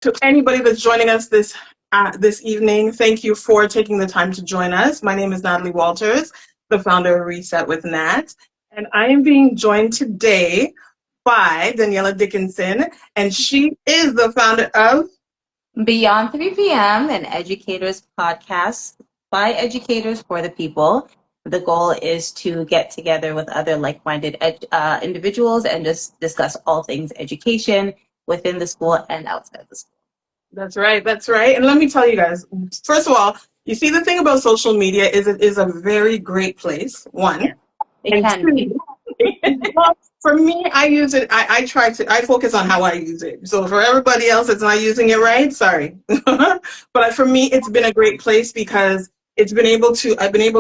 To anybody that's joining us this evening, thank you for taking the time to join us. My name is Natalie Walters, the founder of Reset with Nat, and I am being joined today by Deniella Dickenson, and she is the founder of Beyond 3 p.m., an educators podcast by educators for the people. The goal is to get together with other like-minded individuals and just discuss all things education within the school and outside the school. That's right, that's right. And let me tell you guys, first of all, you see the thing about social media is it is a very great place, one. Yeah, it And can be. two, well, for me, I use it. I focus on how I use it. So for everybody else that's not using it right, sorry. But for me, it's been a great place because I've been able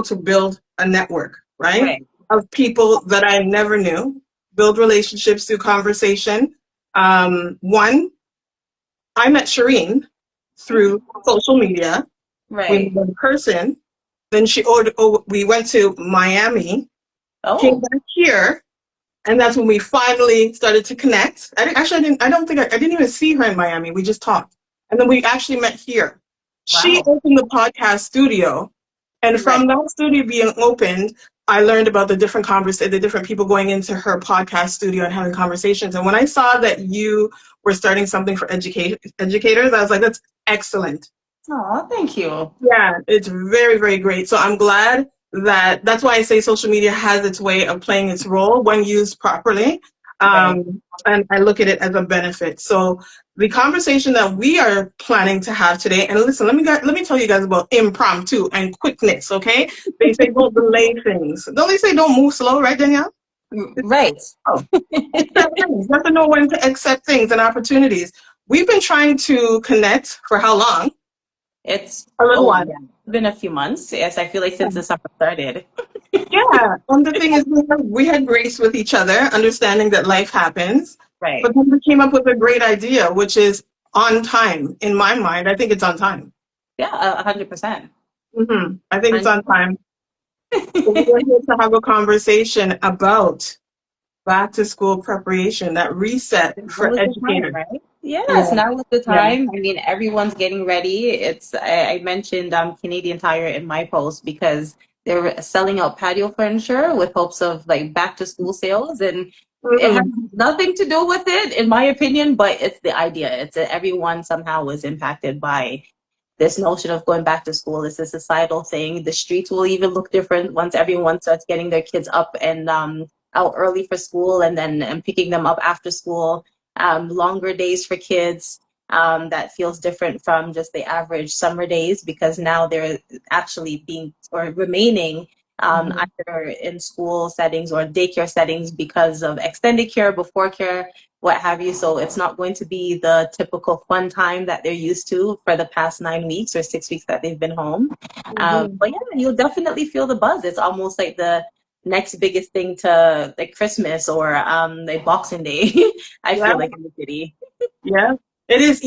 to build a network, right? Right. Of people that I never knew, build relationships through conversation. One, I met Shireen through social media. We Right. met in person. Then we went to Miami, came Oh, back here, and that's when we finally started to connect. I didn't even see her in Miami. We just talked. And then we actually met here. She wow. opened the podcast studio. And Right. from that studio being opened, I learned about the different people going into her podcast studio and having conversations. And when I saw that you were starting something for educators, I was like, that's excellent. Oh, thank you. Yeah, it's very, very great. So I'm glad that's why I say social media has its way of playing its role when used properly. Right. And I look at it as a benefit. So the conversation that we are planning to have today, and listen, let me tell you guys about impromptu and quickness, okay? They say don't delay things. Don't they say don't move slow, right, Danielle? Right. Oh, accept things. You have to know when to accept things and opportunities. We've been trying to connect for how long? It's, A little oh, while. yeah, it's been a few months. Yes, I feel like since the summer started. Yeah, and the thing is, we had grace with each other, understanding that life happens. But Right. then we came up with a great idea, which is on time. In my mind, I think it's on time. Yeah, 100%. I think it's on time. So we're here to have a conversation about back to school preparation, that reset Now for is the time, educators. right? Yes, Yeah, now is the yeah. time. I mean, everyone's getting ready. I mentioned Canadian Tire in my post because they're selling out patio furniture with hopes of like back to school sales, and it has hmm nothing to do with it, in my opinion, but it's the idea. It's that everyone somehow was impacted by this notion of going back to school. It's a societal thing. The streets will even look different once everyone starts getting their kids up and out early for school and then picking them up after school. Longer days for kids. That feels different from just the average summer days because now they're actually being or remaining either in school settings or daycare settings because of extended care, before care, what have you. So it's not going to be the typical fun time that they're used to for the past 9 weeks or 6 weeks that they've been home. hmm But yeah, you'll definitely feel the buzz. It's almost like the next biggest thing to like Christmas or like Boxing Day. I Yeah, feel like in the city. yeah. It is,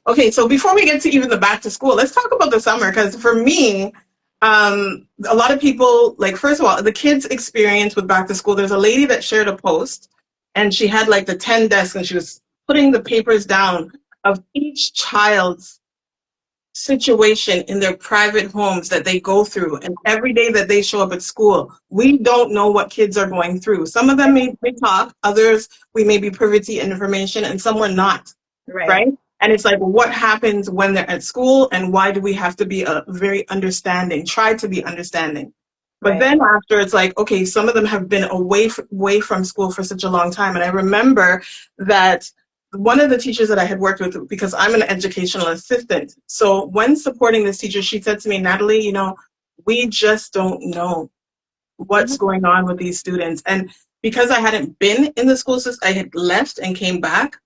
okay, so before we get to even the back to school, let's talk about the summer because for me, a lot of people, like, first of all, the kids' experience with back to school, there's a lady that shared a post and she had like the 10 desks and she was putting the papers down of each child's situation in their private homes that they go through. And every day that they show up at school, we don't know what kids are going through. Some of them may talk, others we may be privy to information, and some we're not, Right. right? And it's like, what happens when they're at school, and why do we have to be very understanding, try to be understanding? But Right. then after, it's like, okay, some of them have been away from school for such a long time. And I remember that one of the teachers that I had worked with, because I'm an educational assistant. So when supporting this teacher, she said to me, Natalie, we just don't know what's Mhm. going on with these students. And because I hadn't been in the school system, I had left and came back.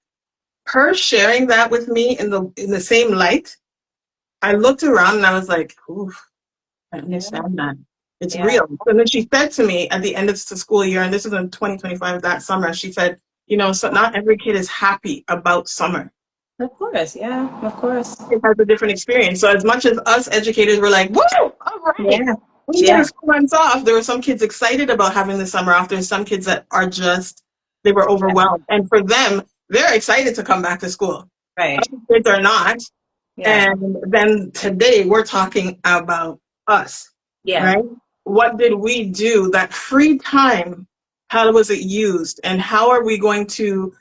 Her sharing that with me in the same light, I looked around and I was like, ooh, I Yeah. understand that. It's Yeah. real. And then she said to me at the end of the school year, and this is in 2025, that summer, she said, so not every kid is happy about summer. Of course. Yeah. Of course. It has a different experience. So as much as us educators were like, woo, all right, Yeah. we get Yeah. a few months off, there were some kids excited about having the summer off. There's some kids that are just, they were Yeah. overwhelmed. And for them, they're excited to come back to school. Right. Kids are not. Yeah. And then today we're talking about us, Yeah. right? What did we do? That free time, how was it used? And how are we going to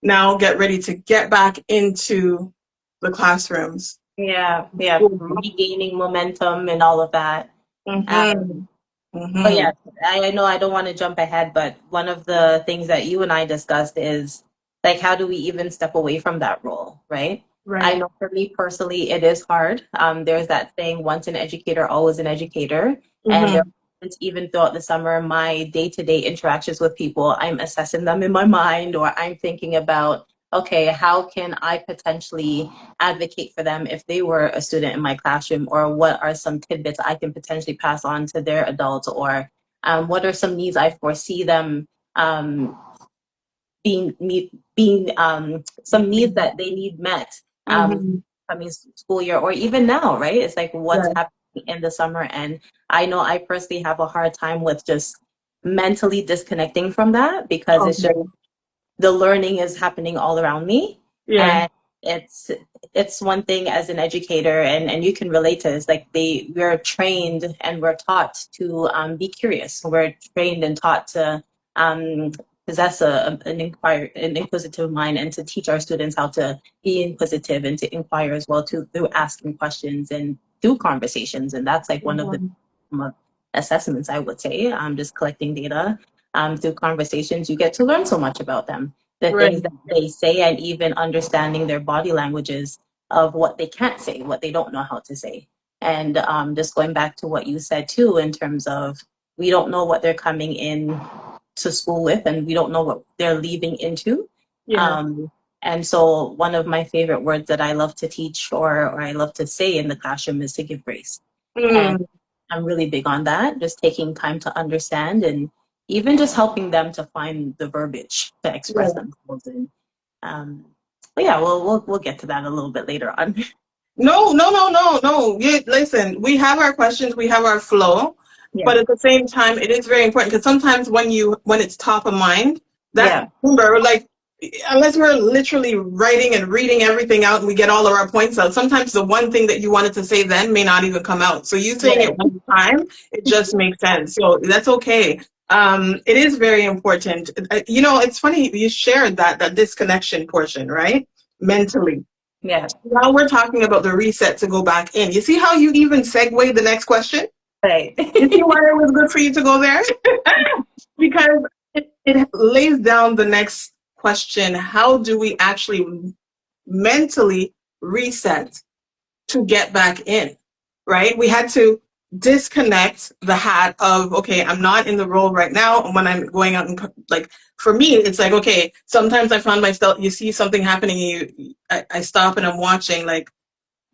now get ready to get back into the classrooms? Yeah. Yeah. Regaining momentum and all of that. Mm-hmm. But Mm-hmm. yeah, I know I don't want to jump ahead, but one of the things that you and I discussed is like, how do we even step away from that role, right? I Right. know for me personally, it is hard. There's that saying, once an educator, always an educator. And there, Mm-hmm. even throughout the summer, my day-to-day interactions with people, I'm assessing them in my mind, or I'm thinking about, okay, how can I potentially advocate for them if they were a student in my classroom, or what are some tidbits I can potentially pass on to their adults, or what are some needs I foresee them um, being some needs that they need met Mm-hmm. coming school year, or even now, right? It's like what's Right. happening in the summer, and I know I personally have a hard time with just mentally disconnecting from that, because it's just Okay. the learning is happening all around me. Yeah. And it's one thing as an educator, and you can relate to this, like we're trained and we're taught to be curious. We're trained and taught to um, possess an inquisitive mind, and to teach our students how to be inquisitive and to inquire as well, too, through asking questions and through conversations. And that's like one of the Mm-hmm. assessments, I would say. Just collecting data through conversations, you get to learn so much about them, the Right. things that they say, and even understanding their body languages of what they can't say, what they don't know how to say. And just going back to what you said too, in terms of we don't know what they're coming in to school with, and we don't know what they're leaving into. Yeah. And so one of my favorite words that I love to teach, or I love to say in the classroom, is to give grace. And Mm. I'm really big on that, just taking time to understand, and even just helping them to find the verbiage to express Yeah. themselves in. Um, but yeah, we'll get to that a little bit later on. No, no, no, no, no. Yeah, listen, we have our questions, we have our flow, but Yeah, at the same time, it is very important because sometimes when it's top of mind, that yeah, number, like, unless we're literally writing and reading everything out and we get all of our points out, sometimes the one thing that you wanted to say then may not even come out. So you saying yeah, it one time, it just makes sense. So that's okay. It is very important. It's funny you shared that disconnection portion, right? Mentally. yeah. Now we're talking about the reset to go back in. You see how you even segue the next question? Right. You see why it was good for you to go there? Because it lays down the next question. How do we actually mentally reset to get back in? Right? We had to disconnect the hat of, okay, I'm not in the role right now. And when I'm going out and like, for me, it's like, okay, sometimes I find myself, you see something happening, I stop and I'm watching, like,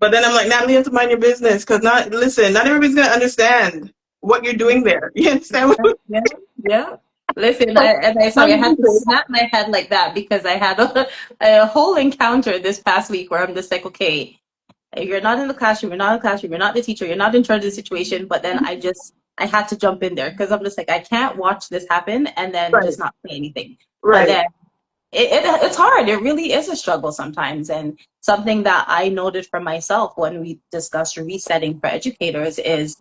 but then I'm like, Natalie, you have to mind your business because not everybody's gonna understand what you're doing there. You understand? Yeah, yeah. Listen, Not sorry, I had to everything. snap my head like that, because I had a whole encounter this past week where I'm just like, okay, you're not in the classroom, you're not in the classroom, you're not the teacher, you're not in charge of the situation. But then I had to jump in there, because I'm just like, I can't watch this happen and then Right, just not say anything. But right. then it's hard. It really is a struggle sometimes. And something that I noted for myself when we discussed resetting for educators is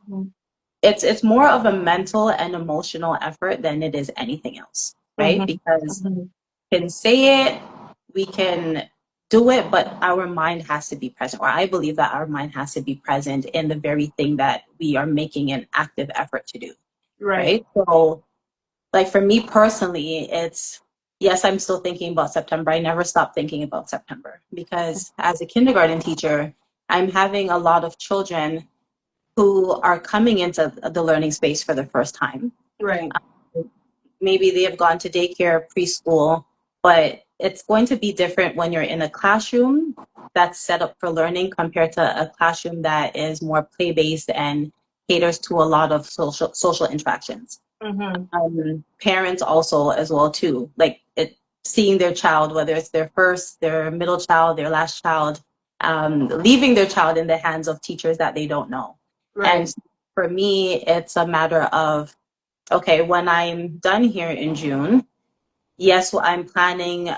it's more of a mental and emotional effort than it is anything else, right? Mm-hmm. Because Mm-hmm. we can say it, we can do it, but our mind has to be present, or I believe that our mind has to be present in the very thing that we are making an active effort to do, Right. right? So like for me personally, it's yes, I'm still thinking about September. I never stop thinking about September, because as a kindergarten teacher, I'm having a lot of children who are coming into the learning space for the first time. Right. Maybe they have gone to daycare, preschool, but it's going to be different when you're in a classroom that's set up for learning, compared to a classroom that is more play based and caters to a lot of social interactions. Mm-hmm. Parents also as well too, like seeing their child, whether it's their first, their middle child, their last child, leaving their child in the hands of teachers that they don't know. Right. And for me, it's a matter of, okay, when I'm done here in June, yes, well, I'm planning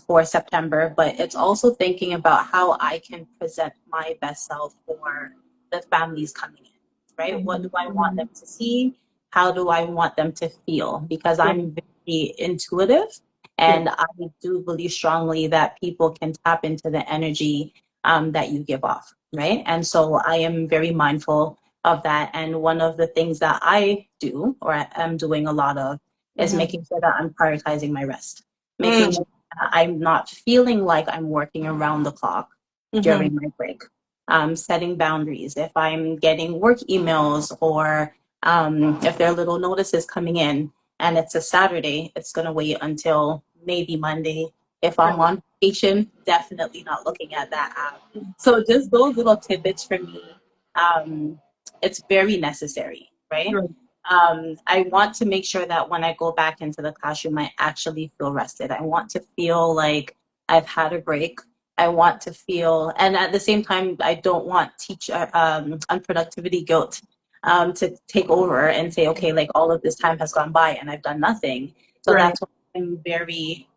for September, but it's also thinking about how I can present my best self for the families coming in, right? What do I want them to see? How do I want them to feel? Because Yeah, I'm very intuitive, yeah, and I do believe strongly that people can tap into the energy that you give off, right? And so I am very mindful of that. And one of the things that I do, or I am doing a lot of, is mm-hmm. making sure that I'm prioritizing my rest, making Mm-hmm. sure that I'm not feeling like I'm working around the clock Mm-hmm. during my break. Setting boundaries. If I'm getting work emails or if there are little notices coming in and it's a Saturday, it's going to wait until maybe Monday. If I'm on vacation, definitely not looking at that app. So just those little tidbits for me, um, it's very necessary, right? Right. I want to make sure that when I go back into the classroom, I actually feel rested. I want to feel like I've had a break. I want to feel, and at the same time, I don't want teacher unproductivity guilt to take over and say, okay, like all of this time has gone by and I've done nothing. So Right. that's why I'm very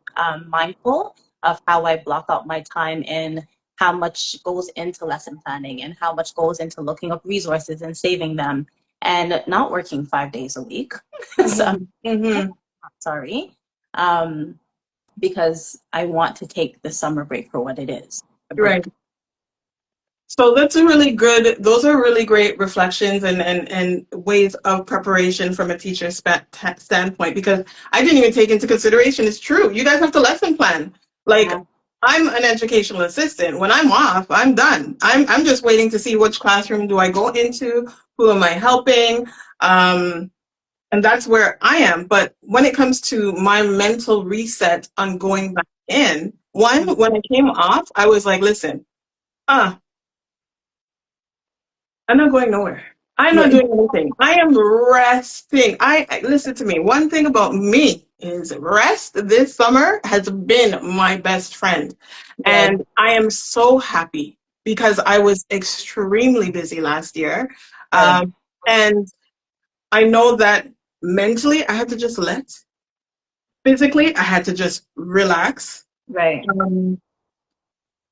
mindful of how I block out my time and how much goes into lesson planning and how much goes into looking up resources and saving them and not working 5 days a week. So Mm-hmm. I'm Mm-hmm. sorry, um, because I want to take the summer break for what it is, a Right. break. So that's a really good, those are really great reflections and ways of preparation from a teacher's standpoint, because I didn't even take into consideration, it's true, you guys have to lesson plan. Like, Yeah, I'm an educational assistant. When I'm off, I'm done. I'm just waiting to see which classroom do I go into, who am I helping, um, and that's where I am. But when it comes to my mental reset on going back in, one, mm, when I came off, I was like, listen, uh, I'm not going nowhere. I'm not yeah, doing anything. I am resting. Listen to me. One thing about me is rest this summer has been my best friend. good, And I am so happy because I was extremely busy last year. good, Um, and I know that mentally I had to just let, physically I had to just relax. right, Um,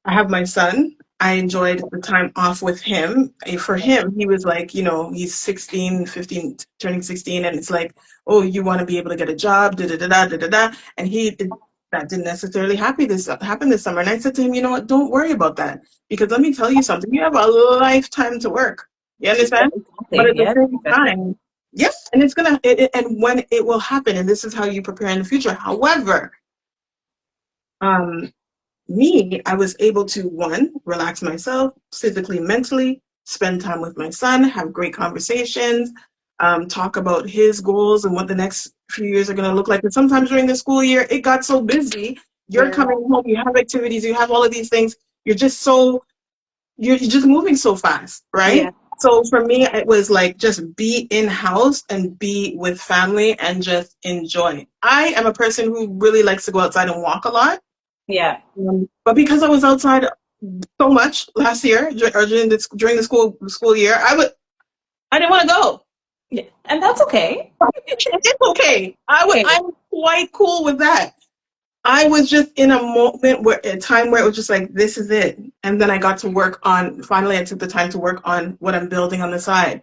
I have my son. I enjoyed the time off with him. For him, he was like, he's 16, 15, turning 16, and it's like, oh, you want to be able to get a job, da da da da da da da. And that didn't necessarily happen this summer. And I said to him, you know what? Don't worry about that, because let me tell you something. You have a lifetime to work. You understand? But exactly, at the yeah, same time, yes, and and when it will happen, and this is how you prepare in the future. However, um, I was able to, one, relax myself physically, mentally, spend time with my son, have great conversations, talk about his goals and what the next few years are going to look like. And sometimes during the school year, it got so busy. You're yeah, coming home, you have activities, you have all of these things. You're just moving so fast, right? yeah, So for me, it was like just be in house and be with family and just enjoy. I am a person who really likes to go outside and walk a lot. yeah, But because I was outside so much last year or during the school year, I didn't want to go. yeah, and that's okay. It's okay. Okay, I'm quite cool with that. I was just in a time where it was just like, this is it. And then I got to finally I took the time to work on what I'm building on the side,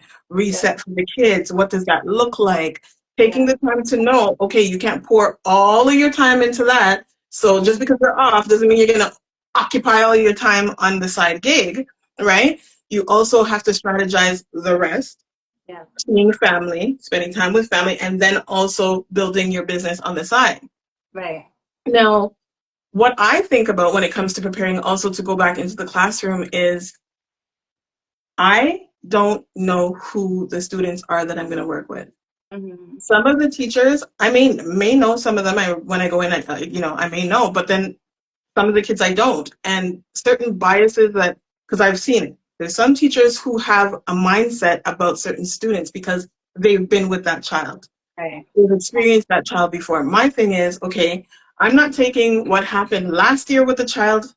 yeah, reset for the kids. What does that look like? Taking yeah, the time to know, okay, you can't pour all of your time into that. So just because you're off doesn't mean you're going to occupy all your time on the side gig, right? You also have to strategize the rest, yeah, seeing family, spending time with family, and then also building your business on the side. right, Now, what I think about when it comes to preparing also to go back into the classroom is I don't know who the students are that I'm going to work with. mm-hmm. Some of the teachers, I may know some of them. When I go in, I may know, but then some of the kids I don't. And certain biases because I've seen it. There's some teachers who have a mindset about certain students because they've been with that child. Right, They've experienced that child before. My thing is, okay, I'm not taking what happened last year with the child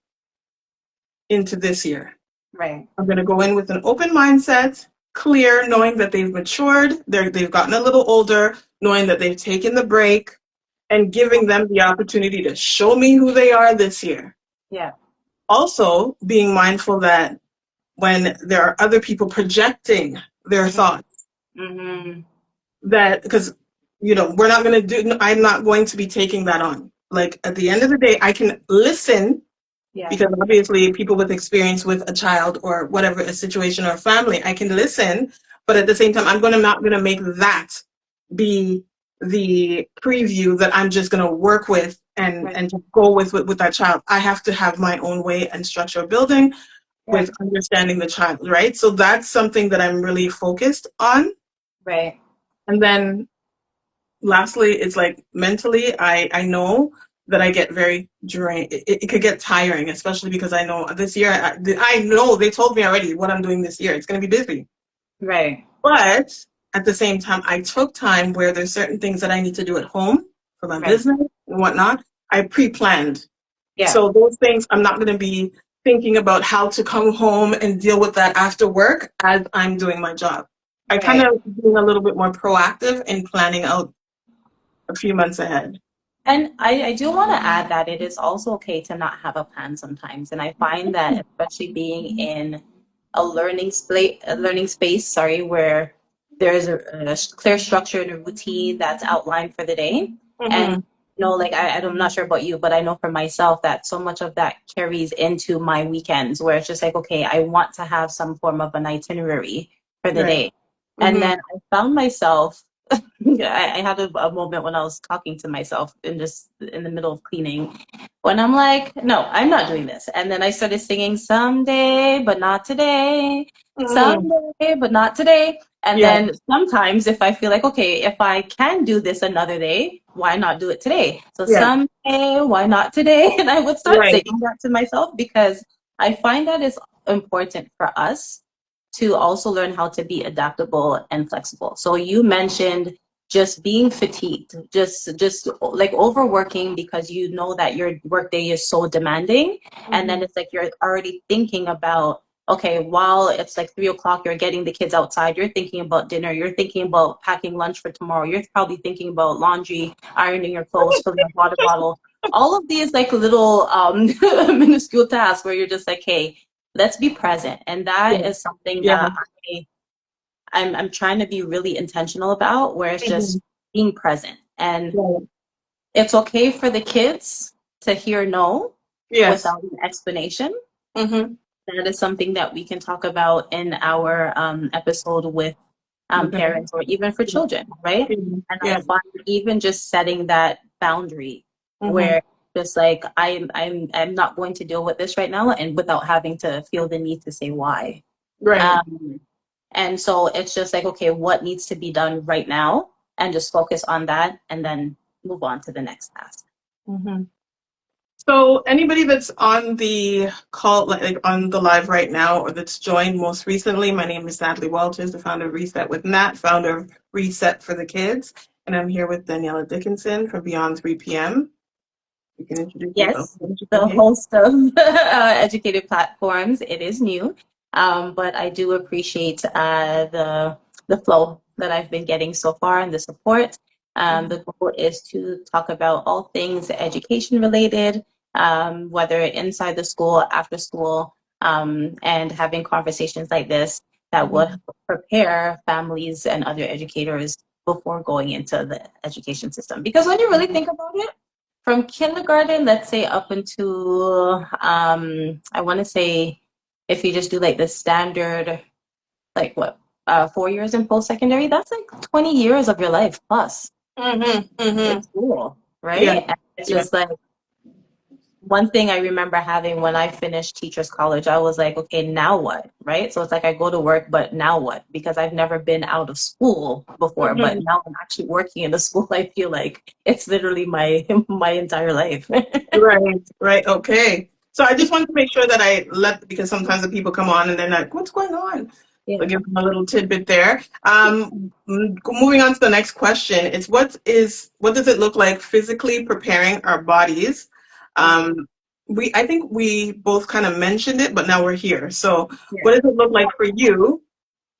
into this year. right, I'm going to go in with an open mindset, clear, knowing that they've matured, they've gotten a little older, knowing that they've taken the break, and giving them the opportunity to show me who they are this year. Yeah. Also, being mindful that when there are other people projecting their thoughts, Mm-hmm. that because we're not going to do, I'm not going to be taking that on. Like at the end of the day, I can listen Yeah. because obviously people with experience with a child or whatever, a situation or a family, I can listen, but at the same time, not going to make that be the preview that I'm just going to work with Right. and just go with that child. I have to have my own way and structure of building Yeah. with understanding the child, right? So that's something that I'm really focused on. Right. And then lastly, it's like mentally, I know that I get very drained. It could get tiring, especially because I know this year, I know they told me already what I'm doing this year. It's going to be busy. Right. But at the same time, I took time where there's certain things that I need to do at home for my Right. business and whatnot. I pre-planned. Yeah. So those things, I'm not going to be thinking about how to come home and deal with that after work as I'm doing my job. I kind Right. of being a little bit more proactive in planning out a few months ahead. And I do want to add that it is also okay to not have a plan sometimes. And I find that especially being in a learning space, sorry, where there's a clear structure and a routine that's outlined for the day. And Mm-hmm. like I'm not sure about you, but I know for myself that so much of that carries into my weekends where it's just like, okay, I want to have some form of an itinerary for the Right. day. And Mm-hmm. then I found myself I had a moment when I was talking to myself in just in the middle of cleaning when I'm like, no, I'm not doing this. And then I started singing someday, but not today. Mm-hmm. Someday, but not today. And Yeah. then sometimes if I feel like, okay, if I can do this another day, why not do it today? So Yeah. someday, why not today? And I would start Right. singing that to myself because I find that it's important for us to also learn how to be adaptable and flexible. So you mentioned just being fatigued, just like overworking because you know that your workday is so demanding, and then Mm-hmm. it's like you're already thinking about, okay, while it's like 3 o'clock, you're getting the kids outside, you're thinking about dinner, you're thinking about packing lunch for tomorrow, you're probably thinking about laundry, ironing your clothes, filling a water bottle, all of these like little minuscule tasks where you're just like, hey, let's be present. And that Yeah. is something Yeah. that I'm trying to be really intentional about, where it's Mm-hmm. just being present. And Right. it's okay for the kids to hear no Yes. without an explanation. Mm-hmm. That is something that we can talk about in our episode with Okay. parents or even for children, right? And I Yeah. find even just setting that boundary Mm-hmm. where just like I'm not going to deal with this right now, and without having to feel the need to say why. Right. Um, and so it's just like, okay, what needs to be done right now? And just focus on that and then move on to the next task. Mm-hmm. So anybody that's on the call, like on the live right now, or that's joined most recently, my name is Natalie Walters, the founder of Reset with Nat, founder of Reset for the Kids, and I'm here with Deniella Dickenson from Beyond 3 p.m. You can introduce yourself. Yes, the host of Educated Platforms. It is new, but I do appreciate the flow that I've been getting so far and the support. The goal is to talk about all things education related, whether inside the school, after school, and having conversations like this that would Mhm. prepare families and other educators before going into the education system. Because when you really think about it, from kindergarten, let's say up until I want to say if you just do like the standard, like what 4 years in post secondary, that's like 20 years of your life plus Mhm. in Mhm. school, Yeah. right? And it's Yeah. just like one thing I remember having when I finished teachers college, I was like, okay, now what? Right? So it's like I go to work, but now what? Because I've never been out of school before, but Mhm. now I'm actually working in the school. I feel like it's literally my my entire life. Right. Right. Okay. So I just wanted to make sure that I let, because sometimes the people come on and they're like, "What's going on?" So Yeah. give them a little tidbit there. Moving on to the next question, it's what does it look like physically preparing our bodies? Mm, I think we both kind of mentioned it, but now we're here. So what yeah. does it look like for you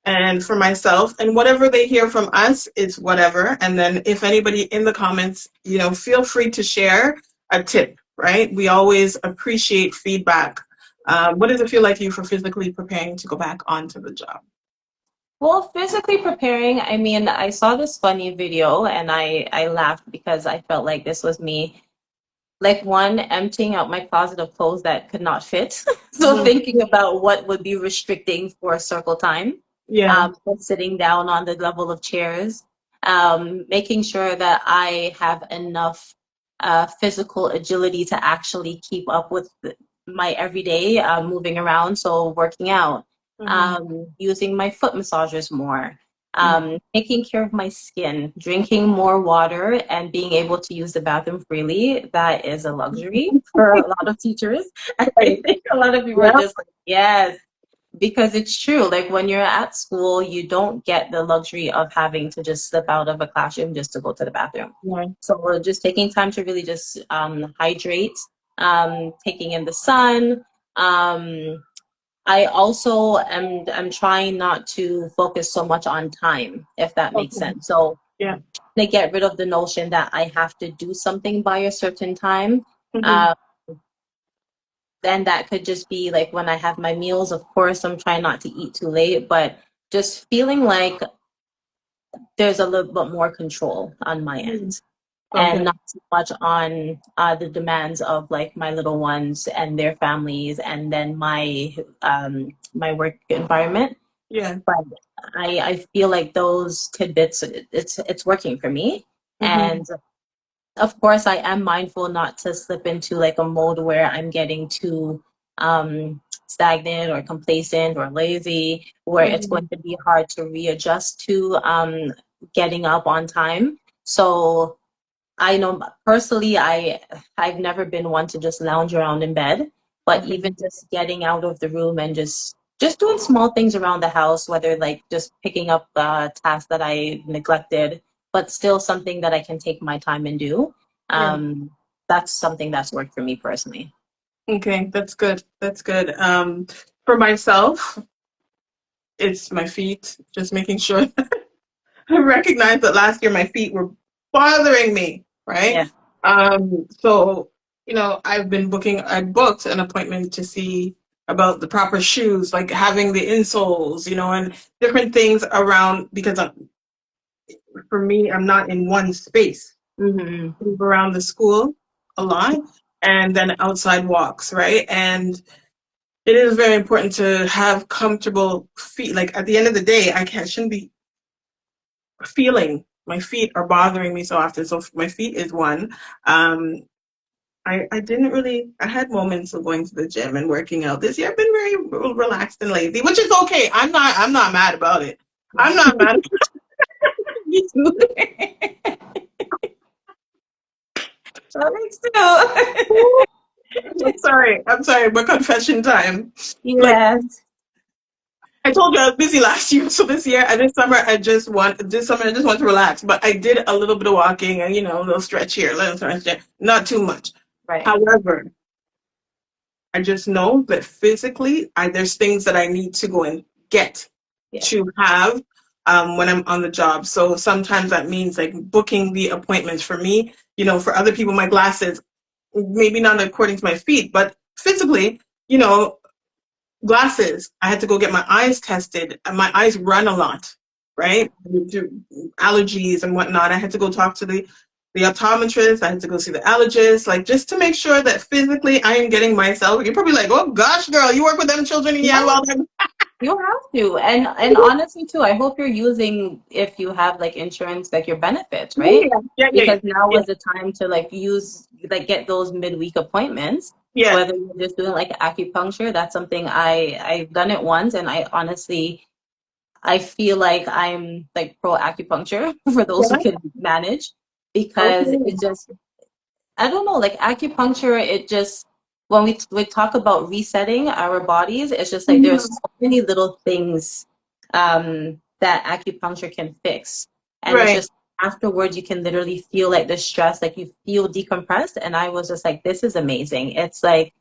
And for myself, and whatever they hear from us is whatever. And then if anybody in the comments, feel free to share a tip, right? We always appreciate feedback. What does it feel like you for physically preparing to go back onto the job? Well, physically preparing, I mean, I saw this funny video and I laughed because I felt like this was me, like one, emptying out my closet of clothes that could not fit. So Mhm. thinking about what would be restricting for circle time, Yeah. sitting down on the level of chairs, making sure that I have enough physical agility to actually keep up with my everyday moving around. So working out, Hmm. using my foot massagers more, Hmm. taking care of my skin, drinking more water, and being able to use the bathroom freely. That is a luxury for a lot of teachers. I Right. think a lot of people are Yeah. just like, yes, because it's true. Like when you're at school, you don't get the luxury of having to just slip out of a classroom just to go to the bathroom. Yeah. So we're just taking time to really just hydrate, taking in the sun. Um, I also am trying not to focus so much on time, if that makes Okay. sense. So Yeah. they get rid of the notion that I have to do something by a certain time. Hmm. Uh, then that could just be like when I have my meals. Of course, I'm trying not to eat too late, but just feeling like there's a little bit more control on my Hmm. end and Okay. not too much on the demands of like my little ones and their families and then my work environment. Yeah. But I feel like those tidbits it's working for me. Hmm. And of course I am mindful not to slip into like a mode where I'm getting too stagnant or complacent or lazy, where it's going Hmm. to be hard to readjust to getting up on time. So I know personally, I've never been one to just lounge around in bed, but Okay. even just getting out of the room and just doing small things around the house, whether like just picking up tasks that I neglected, but still something that I can take my time and do. Yeah. Um, that's something that's worked for me personally. Okay. That's good. That's good. For myself, it's my feet. Just making sure I recognized that last year my feet were bothering me, right? Yeah. So, I booked an appointment to see about the proper shoes, like having the insoles, and different things around because for me, I'm not in one space. Hmm. Move around the school a lot and then outside walks, right? And it is very important to have comfortable feet. Like at the end of the day, shouldn't be feeling my feet are bothering me so often. So my feet is one. Um, I didn't really. I had moments of going to the gym and working out this year. I've been very relaxed and lazy, which is okay. I'm not mad about it. I'm not mad. Me too. That makes too. I'm sorry. I'm sorry. But confession time. Like Yes. I told you, I was busy last year. So this summer I just want to relax. But I did a little bit of walking and a little stretch here, a little stretch there. Not too much. Right. However, I just know that physically, there's things that I need to go and get Yeah. to have when I'm on the job. So sometimes that means like booking the appointments for me. For other people, my glasses, maybe not according to my feet, but physically, you know, glasses. I had to go get my eyes tested, and my eyes run a lot, right? Due to allergies and whatnot. I had to go talk to the optometrist. I had to go see the allergist, like just to make sure that physically I am getting myself. You're probably like, "Oh gosh, girl, you work with them children and you have all them." You have to. And honestly too, I hope you're using if you have like insurance like your benefits, right? Yeah, yeah, yeah, yeah, Because now yeah. is the time to like use like get those midweek appointments. Yeah. Whether you're just doing like acupuncture, that's something I've done it once and I honestly I feel like I'm like pro acupuncture for those who Yeah. can manage because Okay. it just I don't know, like acupuncture, it just when we talk about resetting our bodies, it's just like there's Mhm. so many little things that acupuncture can fix, and it's Right. just afterwards you can literally feel like the stress, like you feel decompressed. And I was just like, this is amazing. It's like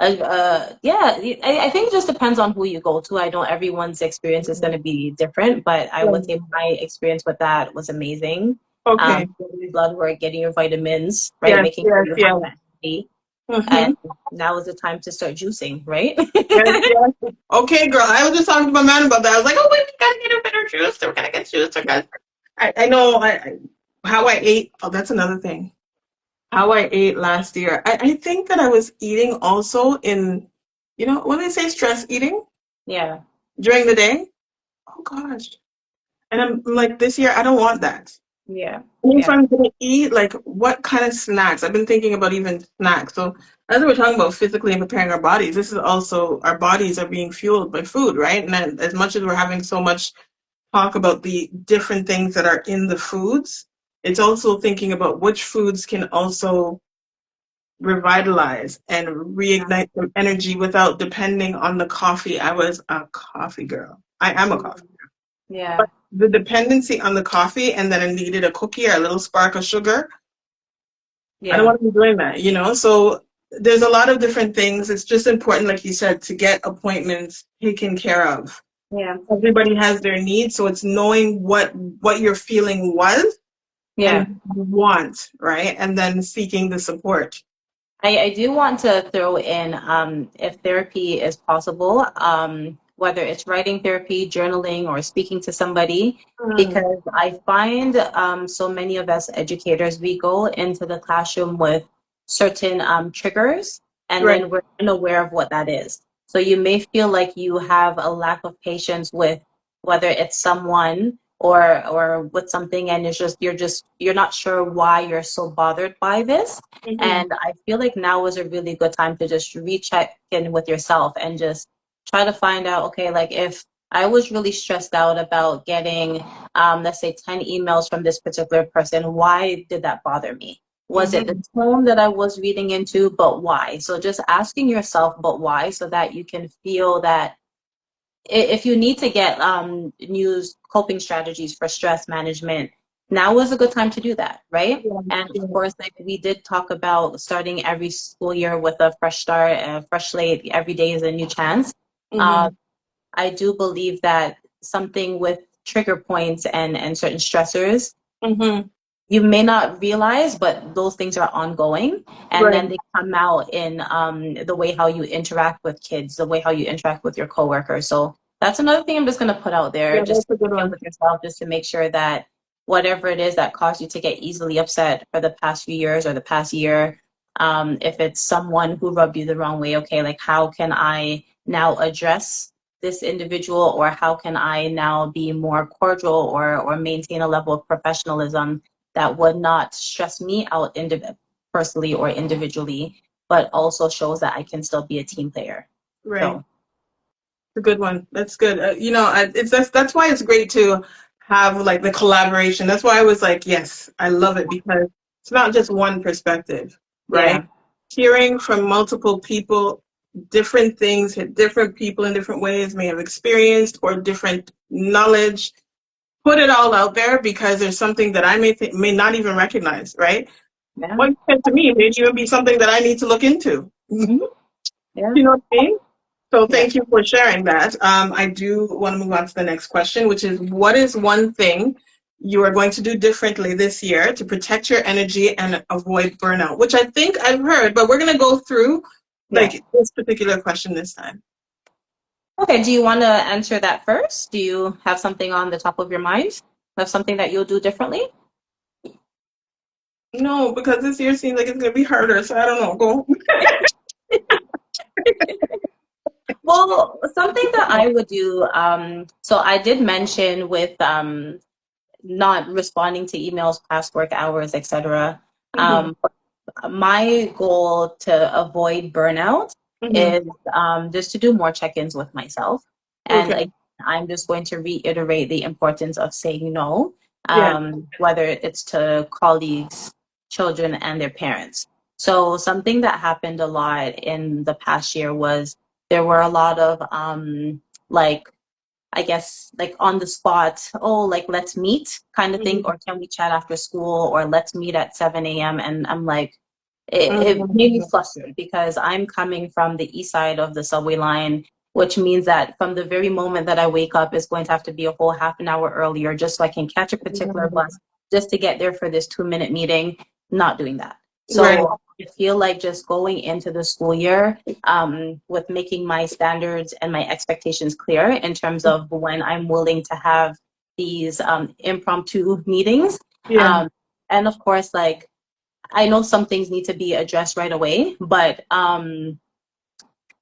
Yeah, I think it just depends on who you go to. I know everyone's experience is going to be different, but I would say Yeah. my experience with that was amazing. Okay. Getting your blood work, getting your vitamins, right? Yes, Making sure yes, you have yes. that energy. Mm-hmm. And now is the time to start juicing, right? Yes, yes. Okay, girl. I was just talking to my man about that. I was like, oh, wait, we gotta get a better juice. We're gonna get juice. I know how I ate. Oh, that's another thing. How I ate last year. I think that I was eating also in, when they say stress eating Yeah, during the day. Oh gosh. And I'm like, this year, I don't want that. yeah, If yeah, I'm gonna eat, like, what kind of snacks? I've been thinking about even snacks. So as we're talking about physically and preparing our bodies, this is also our bodies are being fueled by food, right? And then as much as we're having so much talk about the different things that are in the foods, it's also thinking about which foods can also revitalize and reignite some energy without depending on the coffee. I was a coffee girl. I am a coffee. yeah, But the dependency on the coffee and then I needed a cookie or a little spark of sugar, I don't yeah, want to be doing that, So there's a lot of different things. It's just important, like you said, to get appointments taken care of. yeah, Everybody has their needs, so it's knowing what your feeling was yeah. and want, right? And then seeking the support. I do want to throw in if therapy is possible, whether it's writing therapy, journaling, or speaking to somebody, Mm, because I find so many of us educators, we go into the classroom with certain triggers, and right. then we're unaware of what that is. So you may feel like you have a lack of patience with whether it's someone or with something, and you're not sure why you're so bothered by this. Hmm. And I feel like now is a really good time to just recheck in with yourself and just try to find out, okay, like if I was really stressed out about getting, let's say, 10 emails from this particular person, why did that bother me? Was it the Hmm. tone that I was reading into, but why? So just asking yourself, but why, so that you can feel that if you need to get new coping strategies for stress management, now is a good time to do that, right? Yeah, And of yeah. course, like we did talk about starting every school year with a fresh start, a fresh slate. Every day is a new chance. Uh, Hmm. I do believe that something with trigger points and certain stressors Hmm. you may not realize, but those things are ongoing, and Right. then they come out in the way how you interact with kids, the way how you interact with your coworkers. So that's another thing I'm just going to put out there, Yeah, just that's a good check in one. with yourself, just to make sure that whatever it is that caused you to get easily upset for the past few years or the past year, if it's someone who rubbed you the wrong way, okay, like how can I now address this individual, or how can I now be more cordial or maintain a level of professionalism that would not stress me out personally or individually, but also shows that I can still be a team player. Right. So, A good one. That's good. It's that's why it's great to have like the collaboration. That's why I was like, yes, I love it because it's not just one perspective, right? yeah, Hearing from multiple people, different things, hit different people in different ways, may have experienced or different knowledge. Put it all out there because there's something that I may not even recognize, right? yeah, What you said to me may even be something that I need to look into. mhm, yeah, You know what I mean? So yeah. thank you for sharing that. I do want to move on to the next question, which is what is one thing you are going to do differently this year to protect your energy and avoid burnout? Which I think I've heard, but we're going to go through Yeah. like this particular question this time. Okay, do you want to answer that first? Do you have something on the top of your mind? Have something that you'll do differently? No, because this year seems like it's going to be harder, so I don't know. Go. Well, something that I would do, so I did mention with not responding to emails past work hours, etc. Hmm. My goal to avoid burnout Hmm. is just to do more check-ins with myself. And Okay. again, I'm just going to reiterate the importance of saying no, Yeah. whether it's to colleagues, children, and their parents. So something that happened a lot in the past year was there were a lot of like I guess like on the spot, oh, like let's meet kind of thing, Hmm. or can we chat after school, or let's meet at 7 a.m. And I'm like, it made me Mhm. flustered because I'm coming from the east side of the subway line, which means that from the very moment that I wake up is going to have to be a whole half an hour earlier just so I can catch a particular bus just to get there for this 2 minute meeting. Not doing that. Right. So I feel like just going into the school year with making my standards and my expectations clear in terms of when I'm willing to have these impromptu meetings. Yeah. Um, and of course, like, I know some things need to be addressed right away, but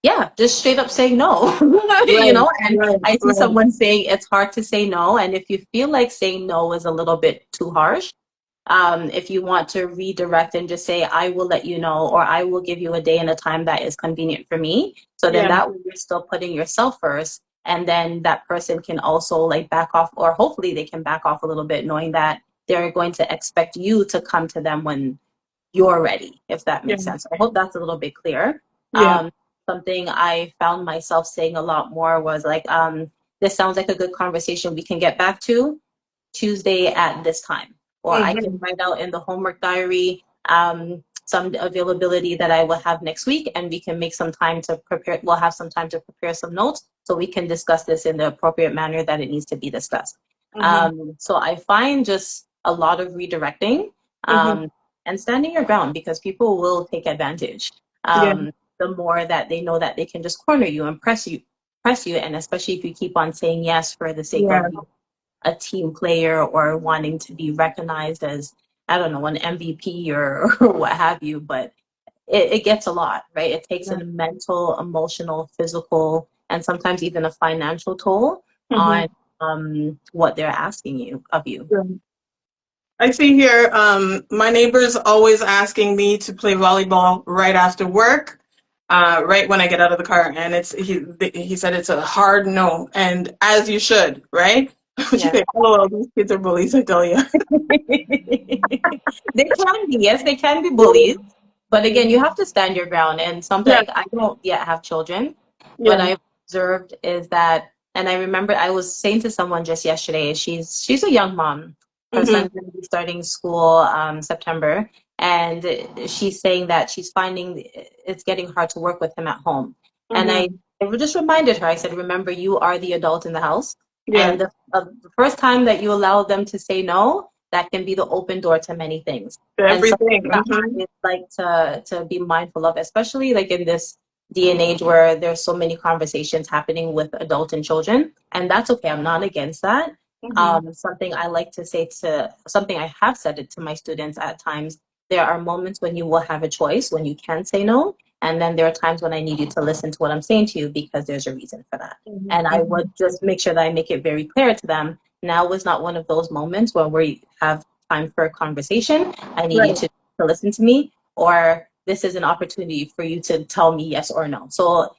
yeah, just straight up saying no, you Right. know. And Right. I see Right. someone saying it's hard to say no, and if you feel like saying no is a little bit too harsh, if you want to redirect and just say, I will let you know, or I will give you a day and a time that is convenient for me. So then Yeah. that way you're still putting yourself first. And then that person can also like back off, or hopefully they can back off a little bit, knowing that they're going to expect you to come to them when you're ready, if that Yeah. makes sense. I hope that's a little bit clear. Yeah. Something I found myself saying a lot more was like, this sounds like a good conversation we can get back to Tuesday at this time. Or I can Mhm. write out in the homework diary some availability that I will have next week, and we can make some time to prepare. We'll have some time to prepare some notes so we can discuss this in the appropriate manner that it needs to be discussed. Mhm. So I find just a lot of redirecting Mhm. and standing your ground because people will take advantage. Yeah. The more that they know that they can just corner you and press you, and especially if you keep on saying yes for the sake Yeah. of a team player or wanting to be recognized as, I don't know, an MVP or what have you. But it gets a lot, right? It takes a mental, emotional, physical, and sometimes even a financial toll Mhm. on what they're asking you of you. Yeah. I see here, my neighbor's always asking me to play volleyball right after work, right when I get out of the car, and he said it's a hard no, and as you should, right? What you Yeah. think? LOL, these kids are bullies, I tell you. They can be, yes, they can be bullies. But again, you have to stand your ground. And something Yeah, like, I don't yet have children. What yeah. I've observed is that, and I remember I was saying to someone just yesterday, she's a young mom. Her Mhm. son's going to be starting school September, and she's saying that she's finding it's getting hard to work with him at home. And Mhm. I just reminded her, I said, remember, you are the adult in the house. Yeah. And the first time that you allow them to say no, that can be the open door to many things. And something Everything. that Mhm. I like to be mindful of, especially like in this day and age where there's so many conversations happening with adults and children, and that's okay. I'm not against that. Mhm. Something I like to say to something I have said it to my students at times. There are moments when you will have a choice when you can say no, and then there are times when I need you to listen to what I'm saying to you because there's a reason for that. Mhm. And I would Mhm. just make sure that I make it very clear to them. Now is not one of those moments where we have time for a conversation. I need you Right. to listen to me, or this is an opportunity for you to tell me yes or no. So,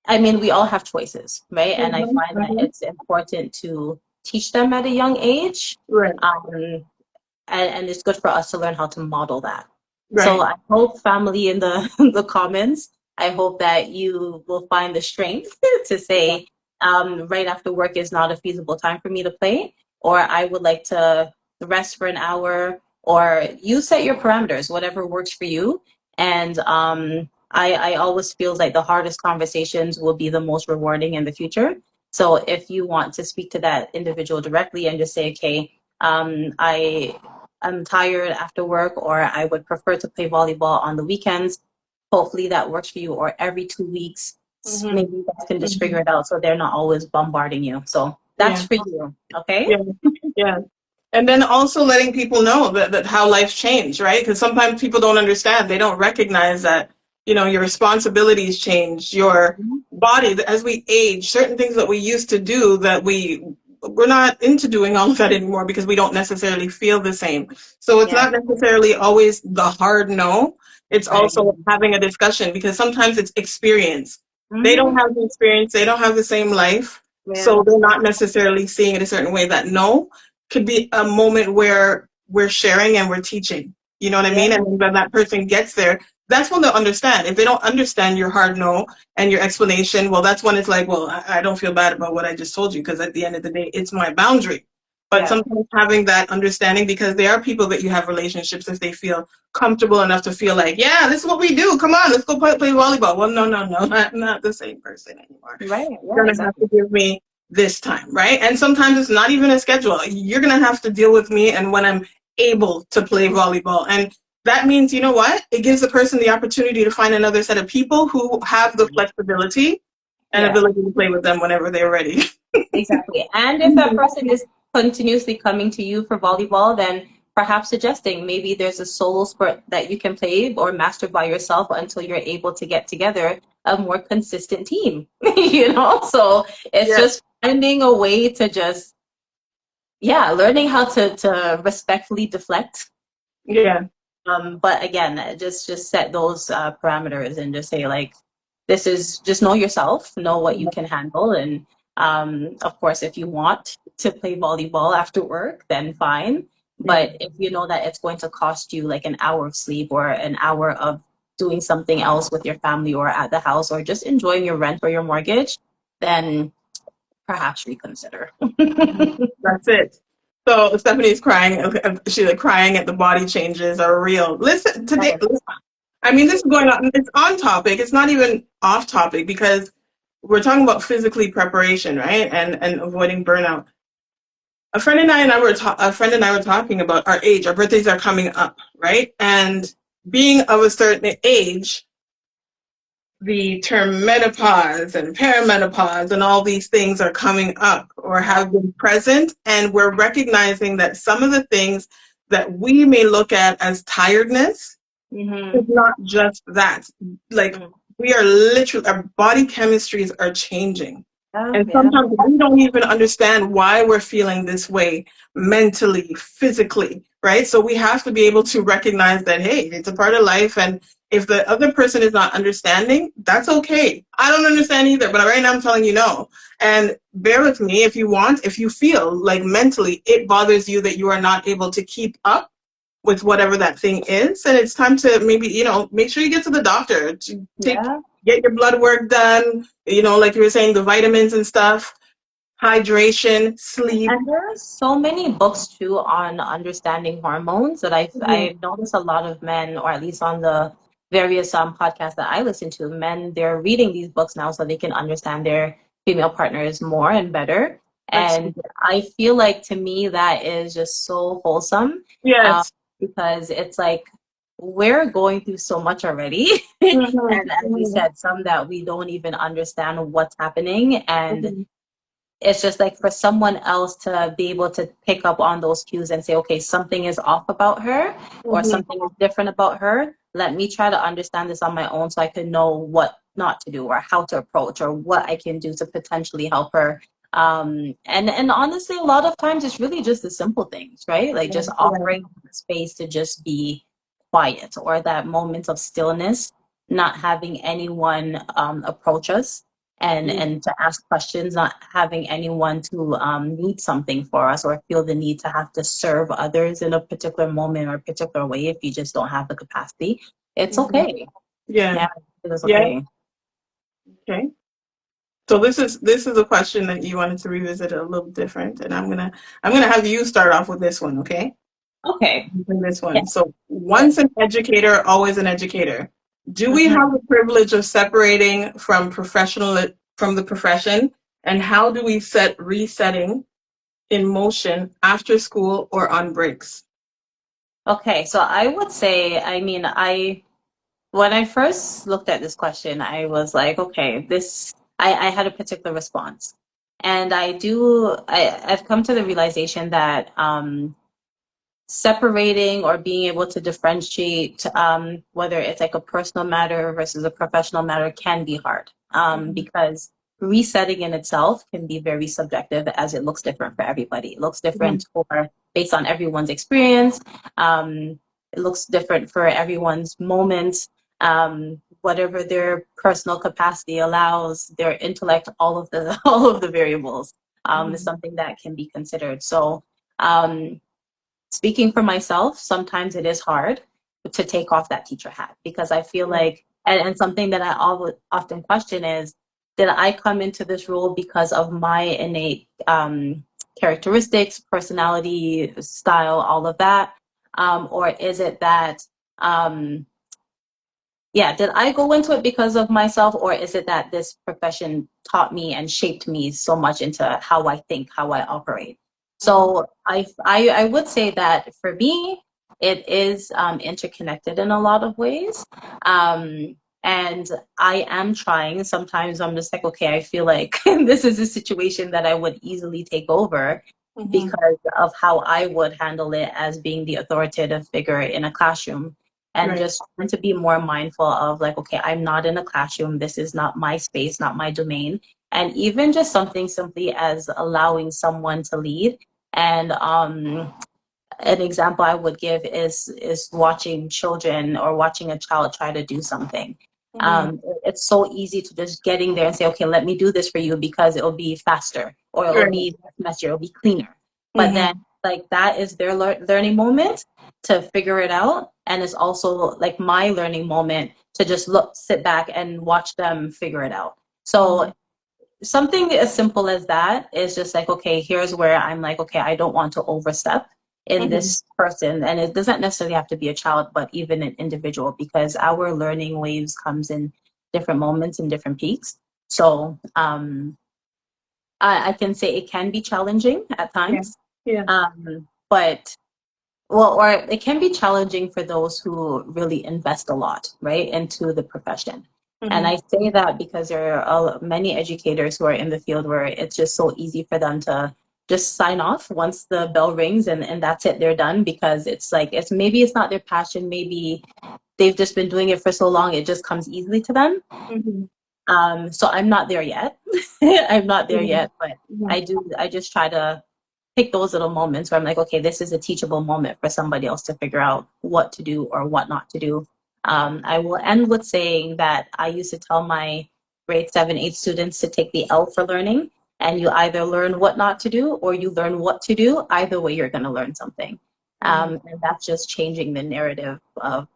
I mean, we all have choices, right? And I Mhm. find that Mhm. it's important to teach them at a young age. Right. And it's good for us to learn how to model that. So Right. I hope family in the the comments, I hope that you will find the strength to Yeah. say right after work is not a feasible time for me to play, or I would like to rest for an hour, or you set your parameters, whatever works for you. And I always feel like the hardest conversations will be the most rewarding in the future. So if you want to speak to that individual directly and just say, okay, I'm tired after work, or I would prefer to play volleyball on the weekends. Hopefully that works for you, or every 2 weeks. Mhm. Maybe you guys can just figure Mhm. it out so they're not always bombarding you. So that's Yeah. for you. Okay? Yeah. Yeah. And then also letting people know that how life changed, right? Because sometimes people don't understand. They don't recognize that, your responsibilities change, your body, as we age, certain things that we used to do that we're not into doing all of that anymore because we don't necessarily feel the same. So it's Yeah. not necessarily always the hard no. It's Right. also having a discussion because sometimes it's experience. They don't Mm-hmm. have the experience, they don't have the same life. Yeah. So they're not necessarily seeing it a certain way that no could be a moment where we're sharing and we're teaching. You know what I Yeah. mean? And when that person gets there, that's when they'll understand. If they don't understand your hard no and your explanation, well, that's when it's like, well, I don't feel bad about what I just told you because at the end of the day, it's my boundary. But Yeah. sometimes having that understanding, because there are people that you have relationships if they feel comfortable enough to feel like, yeah, this is what we do. Come on, let's go play volleyball. Well, no, no, no, not the same person anymore. Right. You're Yeah, going to have exactly. to give me this time, right? And sometimes it's not even a schedule. You're going to have to deal with me and when I'm able to play volleyball. And that means, you know what? It gives the person the opportunity to find another set of people who have the flexibility and Yeah. ability to play with them whenever they're ready. Exactly. And if that person is continuously coming to you for volleyball, then perhaps suggesting maybe there's a solo sport that you can play or master by yourself until you're able to get together a more consistent team. So it's Yeah, just finding a way to just, yeah, learning how to respectfully deflect. yeah, But again, just set those parameters and just say like, this is just know yourself, know what you can handle, and of course, if you want to play volleyball after work, then fine. yeah. But if you know that it's going to cost you like an hour of sleep or an hour of doing something else with your family or at the house or just enjoying your rent or your mortgage, then perhaps reconsider. That's it. So Stephanie's crying. She's like crying at the body changes are real. Listen, today, I mean, this is going on. It's on topic. It's not even off topic because we're talking about physically preparation, right? And avoiding burnout. A friend and I were talking about our age. Our birthdays are coming up, right? And being of a certain age, the term menopause and perimenopause and all these things are coming up or have been present. And we're recognizing that some of the things that we may look at as tiredness is Mm-hmm. not just that. Like, we are literally, our body chemistries are changing. Yeah, And yeah, sometimes we don't even understand why we're feeling this way mentally, physically, right? So we have to be able to recognize that, hey, it's a part of life. And if the other person is not understanding, that's okay. I don't understand either, but right now I'm telling you no. And bear with me if you want, if you feel like mentally it bothers you that you are not able to keep up with whatever that thing is, and it's time to maybe make sure you get to the doctor to yeah. get your blood work done, like you were saying, the vitamins and stuff, hydration, sleep. And there are so many books too on understanding hormones that Mhm. I've noticed a lot of men, or at least on the various podcasts that I listen to, men they're reading these books now so they can understand their female partners more and better. And Absolutely. I feel like to me that is just so wholesome, um, Yes. because it's like we're going through so much already, Mhm. and as you Mhm. said, some that we don't even understand what's happening and Mhm. it's just like for someone else to be able to pick up on those cues and say, okay, something is off about her or Mhm. something is different about her. Let me try to understand this on my own so I can know what not to do or how to approach or what I can do to potentially help her. And honestly, a lot of times it's really just the simple things, right? Like just Yeah. offering space to just be quiet or that moment of stillness, not having anyone approach us Yeah. and to ask questions, not having anyone to need something for us or feel the need to have to serve others in a particular moment or a particular way if you just don't have the capacity. It's Mhm. okay. Yeah. Yeah, it's Yeah. okay. Okay. So this is a question that you wanted to revisit a little different, and I'm gonna have you start off with this one, okay? Okay. This Yeah. one. So Yeah. once an educator, always an educator. Do we Mhm. have the privilege of separating from the profession? And how do we set resetting in motion after school or on breaks? Okay, so I would say, I mean, when I first looked at this question, I was like, okay, I had a particular response. And I've come to the realization that separating or being able to differentiate whether it's like a personal matter versus a professional matter can be hard Mhm. because resetting in itself can be very subjective as it looks different for everybody. It looks Mhm. different for based on everyone's experience. It looks different for everyone's moments. Whatever their personal capacity allows, their intellect, all of the all of the variables is Mhm. something that can be considered. So um, speaking for myself, sometimes it is hard to take off that teacher hat because I feel like, and something that I often question is, did I come into this role because of my innate characteristics, personality, style, all of that? Or is it that, yeah, did I go into it because of myself, or is it that this profession taught me and shaped me so much into how I think, how I operate? So I would say that for me, it is interconnected in a lot of ways. And I am trying. Sometimes I'm just like, okay, I feel like this is a situation that I would easily take over because of how I would handle it as being the authoritative figure in a classroom, and Right. just trying to be more mindful of like, okay, I'm not in a classroom. This is not my space, not my domain. And even just something simply as allowing someone to lead. And an example I would give is watching children or watching a child try to do something. It's so easy to just get in there and say, okay, let me do this for you because it'll be faster, or it'll Right. be less messy, it'll be cleaner. But then, like, that is their learning moment to figure it out, and it's also like my learning moment to just sit back and watch them figure it out. So something as simple as that is just like, okay, here's where I'm like, okay, I don't want to overstep in this person. And it doesn't necessarily have to be a child, but even an individual, because our learning waves comes in different moments and different peaks. So I can say it can be challenging at Yeah. times. Yeah. But well, or it can be challenging for those who really invest a lot, right, into the profession. And I say that because there are many educators who are in the field where it's just so easy for them to just sign off once the bell rings, and that's it, they're done, because it's like, it's maybe it's not their passion, maybe they've just been doing it for so long, it just comes easily to them. So I'm not there yet. I'm not there yet, but I just try to pick those little moments where I'm like, okay, this is a teachable moment for somebody else to figure out what to do or what not to do. I will end with saying that I used to tell my grade 7, 8 students to take the L for learning, and you either learn what not to do or you learn what to do. Either way, you're going to learn something. And that's just changing the narrative of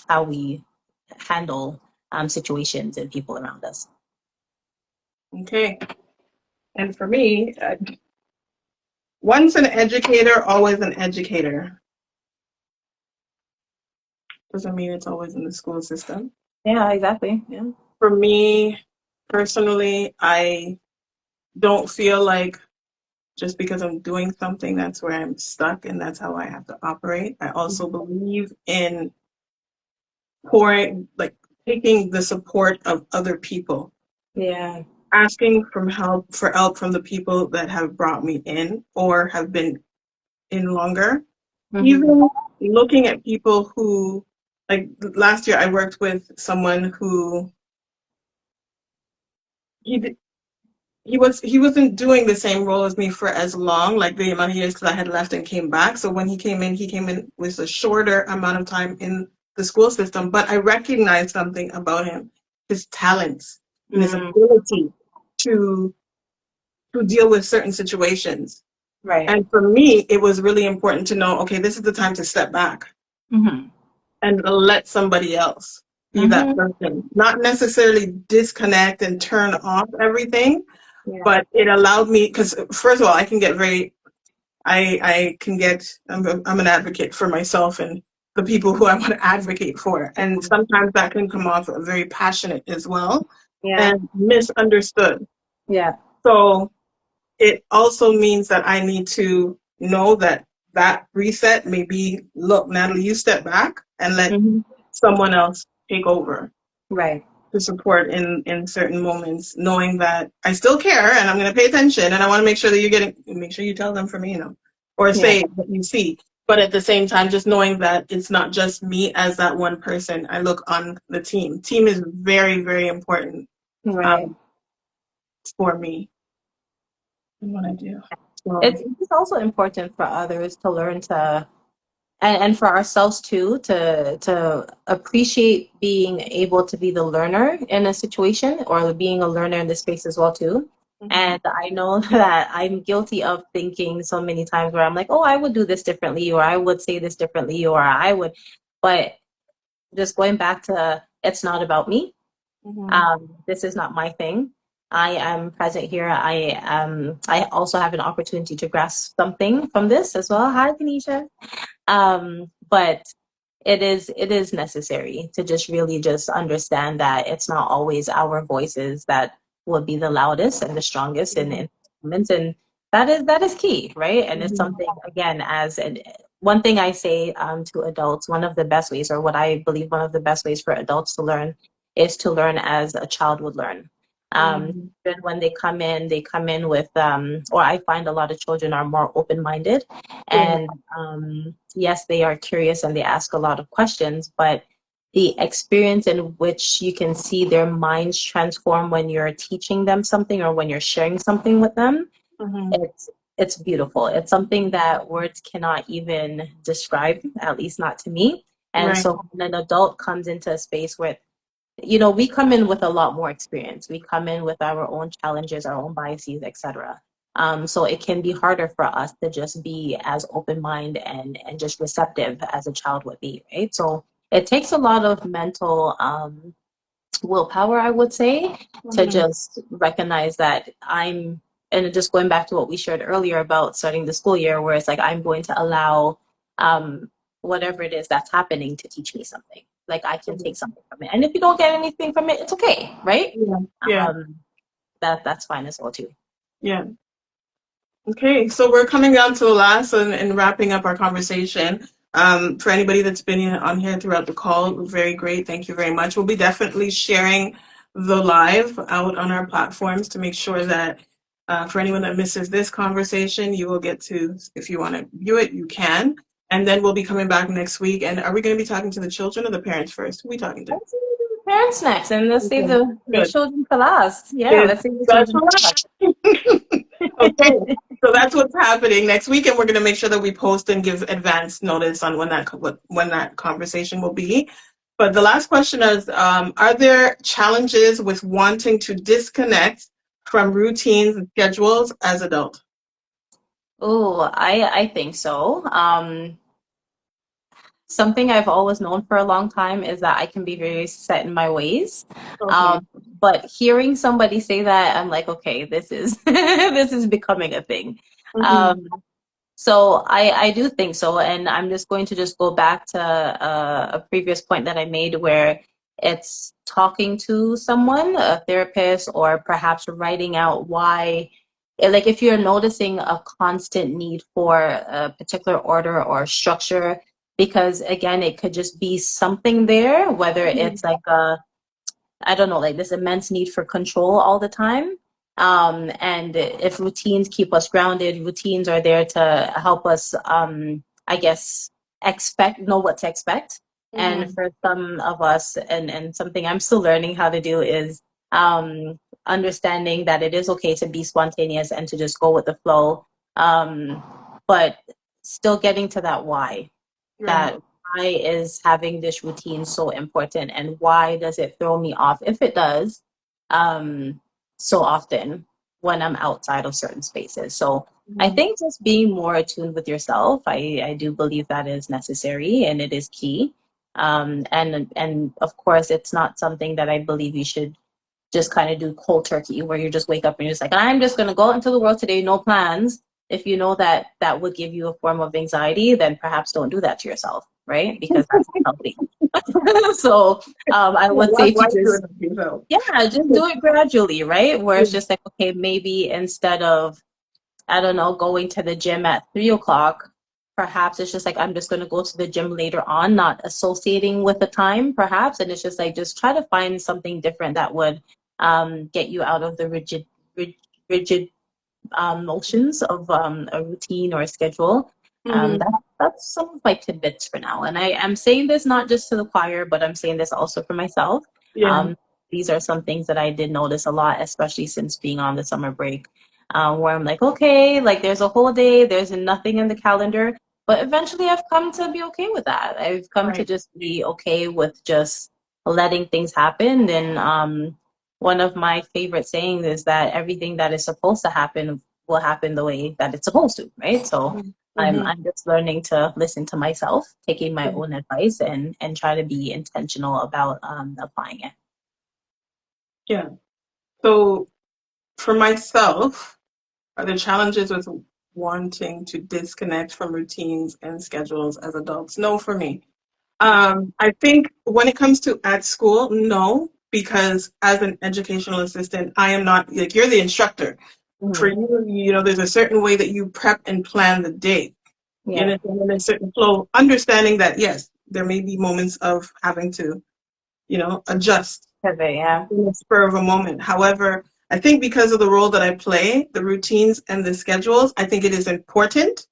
how we handle situations and people around us. Okay. And for me, once an educator, always an educator. Doesn't mean it's always in the school system. Yeah, exactly. Yeah. For me, personally, I don't feel like just because I'm doing something, that's where I'm stuck and that's how I have to operate. I also believe in pouring, like taking the support of other people. Yeah. Asking for help from the people that have brought me in or have been in longer. Even looking at people who, like last year, I worked with someone who he wasn't doing the same role as me for as long, like the amount of years, because I had left and came back. So when he came in with a shorter amount of time in the school system. But I recognized something about him, his talents and his ability to deal with certain situations. Right. And for me, it was really important to know, okay, this is the time to step back and let somebody else be that person. Not necessarily disconnect and turn off everything, but it allowed me, because first of all, I can get very, I can get, I'm an advocate for myself and the people who I want to advocate for. And sometimes that can come off very passionate as well and misunderstood. Yeah. So it also means that I need to know that that reset may be, look, Natalie, you step back and let someone else take over. Right. To support in certain moments, knowing that I still care and I'm going to pay attention and I want to make sure that make sure you tell them from me, or say what you see. But at the same time, just knowing that it's not just me as that one person. I look on the team. Team is very, very important for me and what I do. So, It's also important for others to learn to, and for ourselves too, to appreciate being able to be the learner in a situation, or being a learner in this space as well too. And I know that I'm guilty of thinking so many times where I'm like, oh, I would do this differently, or I would say this differently, or I would, but just going back to, it's not about me. This is not my thing. I am present here. I also have an opportunity to grasp something from this as well. Hi, Kanisha. But it is necessary to just really just understand that it's not always our voices that will be the loudest and the strongest in moments, and that is key, right? And it's Mhm. something, again, one thing I say to adults, one of the best ways, or what I believe one of the best ways for adults to learn, is to learn as a child would learn. Mhm. When they come in with, or I find a lot of children are more open-minded, Yeah. and yes, they are curious and they ask a lot of questions, but the experience in which you can see their minds transform when you're teaching them something or when you're sharing something with them, Mhm. it's beautiful. It's something that words cannot even describe, at least not to me. And Right. so when an adult comes into a space where, we come in with a lot more experience. We come in with our own challenges, our own biases, etc. So it can be harder for us to just be as open-minded and just receptive as a child would be, right? So it takes a lot of mental willpower, I would say, to Mhm. just recognize that and just going back to what we shared earlier about starting the school year, where it's like I'm going to allow um, whatever it is that's happening to teach me something. Like I can take something from it, and if you don't get anything from it, it's okay, right? Yeah. Yeah. Um, that's fine as well too. Yeah. Okay, so we're coming down to the last and wrapping up our conversation. For anybody that's been on here throughout the call, very great. Thank you very much. We'll be definitely sharing the live out on our platforms to make sure that for anyone that misses this conversation, you will get to, if you want to view it, you can. And then we'll be coming back next week. And are we going to be talking to the children or the parents first? Who are we talking to? Let's see the parents next, and let's save Okay, the good. children for last. Yeah, Good. let's save the That's children all for right. Okay, last. so that's what's happening next week, and we're going to make sure that we post and give advance notice on when that conversation will be. But the last question is: are there challenges with wanting to disconnect from routines and schedules as adult? Oh, I think so. Something I've always known for a long time is that I can be very set in my ways. Okay. Um, but hearing somebody say that, I'm like, okay, this is this is becoming a thing. Mm-hmm. Um, so I do think so, and I'm just going to just go back to a previous point that I made where it's talking to someone, a therapist, or perhaps writing out why. Like if you're noticing a constant need for a particular order or structure, because again, it could just be something there, whether it's like I don't know, like this immense need for control all the time. And if routines keep us grounded, routines are there to help us, I guess, know what to expect. And Mm-hmm. for some of us, and something I'm still learning how to do is um, understanding that it is okay to be spontaneous and to just go with the flow, but still getting to that why, Right. that why is having this routine so important, and why does it throw me off, if it does, um, so often when I'm outside of certain spaces. So I Mm-hmm. think just being more attuned with yourself, I do believe that is necessary and it is key. And of course, it's not something that I believe you should just kind of do cold turkey, where you just wake up and you're just like, I'm just going to go out into the world today, no plans. If you know that that would give you a form of anxiety, then perhaps don't do that to yourself, right? Because that's unhealthy. So I Yeah, would say why to do just, it to yourself? yeah, just do it gradually, right? Where it's Yeah. just like, okay, maybe instead of, I don't know, going to the gym at 3 o'clock, perhaps it's just like, I'm just going to go to the gym later on, not associating with the time, perhaps. And it's just like, just try to find something different that would get you out of the rigid motions of a routine or a schedule. Mm-hmm. That's some of my tidbits for now. And I am saying this not just to the choir, but I'm saying this also for myself. Yeah. These are some things that I did notice a lot, especially since being on the summer break, where I'm like, okay, like there's a whole day, there's nothing in the calendar. But eventually I've come to be okay with that. I've come to Right. just be okay with just letting things happen. And one of my favorite sayings is that everything that is supposed to happen will happen the way that it's supposed to, right? So I'm Mm-hmm. I'm just learning to listen to myself, taking my own advice, and try to be intentional about applying it. Yeah. So for myself, are there challenges with wanting to disconnect from routines and schedules as adults? No, for me. I think when it comes to at school, no, because as an educational assistant, I am not like you're the instructor. For Mm-hmm. you, there's a certain way that you prep and plan the day. You Yeah. understand? And a certain flow, understanding that yes, there may be moments of having to, adjust Pivot, yeah. in the spur of a moment. However, I think because of the role that I play, the routines and the schedules, I think it is important.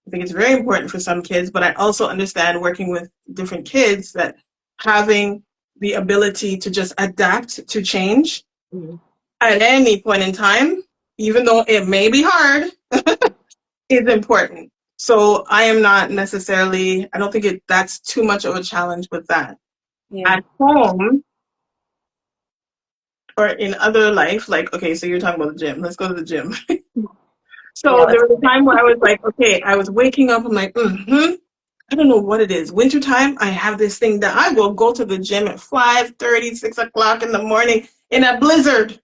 I think it's very important for some kids, but I also understand working with different kids that having the ability to just adapt to change Mm-hmm. at any point in time, even though it may be hard, is important. So I am not necessarily, I don't think that's too much of a challenge with that. Yeah. At home or in other life, like, okay, so you're talking about the gym. Let's go to the gym. Yeah, So let's there was go a time where I was like, okay, I was waking up, I'm like, I don't know what it is. Wintertime, I have this thing that I will go to the gym at 5:30, 6 o'clock in the morning in a blizzard.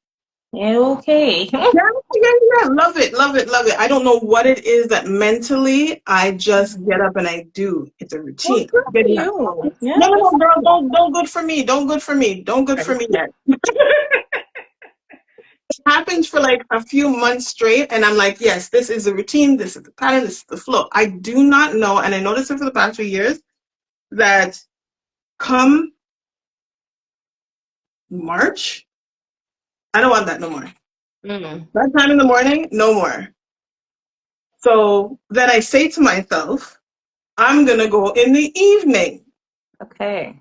there. Okay. Yeah, yeah, yeah. Love it, love it, love it. I don't know what it is that mentally I just get up and I do. It's a Well, routine. good I'm for getting up. you. Yeah, No, no, that's no, girl, don't good for me. Don't good for me. Don't good for right. me yet. Happens for like a few months straight, and I'm like, yes, this is a routine. This is the pattern. This is the flow. I do not know, and I noticed it for the past few years that come March, I don't want that no more. Mm. That time in the morning, no more. So then I say to myself, I'm going to go in the evening. Okay.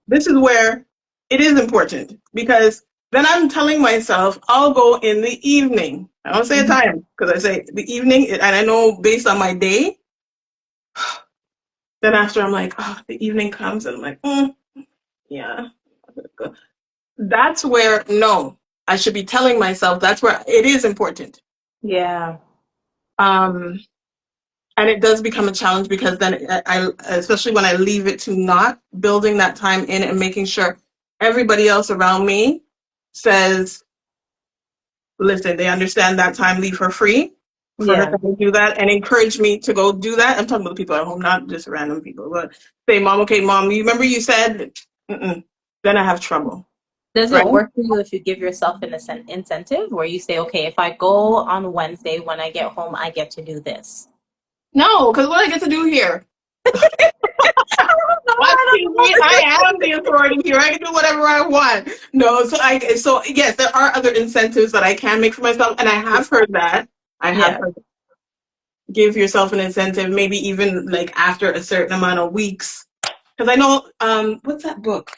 This is where it is important because then I'm telling myself I'll go in the evening. I don't say a Mhm. time because I say the evening, and I know based on my day. Then after I'm like, oh, the evening comes, and I'm like, yeah. That's where, no, I should be telling myself that's where it is important. Yeah. Um, and it does become a challenge because then especially when I leave it to not building that time in and making sure everybody else around me says, listen, they understand that time, leave her free for her Yeah. to go do that and encourage me to go do that. I'm talking about the people at home, not just random people, but say, mom, okay, mom, you remember you said, mm-mm. Then I have trouble, Does right? it work for you if you give yourself an incentive where you say, okay, if I go on Wednesday when I get home, I get to do this? No, because what I get to do here? No, What I don't TV? I am the authority here. I can do whatever I want. No, so yes, there are other incentives that I can make for myself, and I have heard that. I have Yeah. heard give yourself an incentive, maybe even like after a certain amount of weeks. Because I know, what's that book?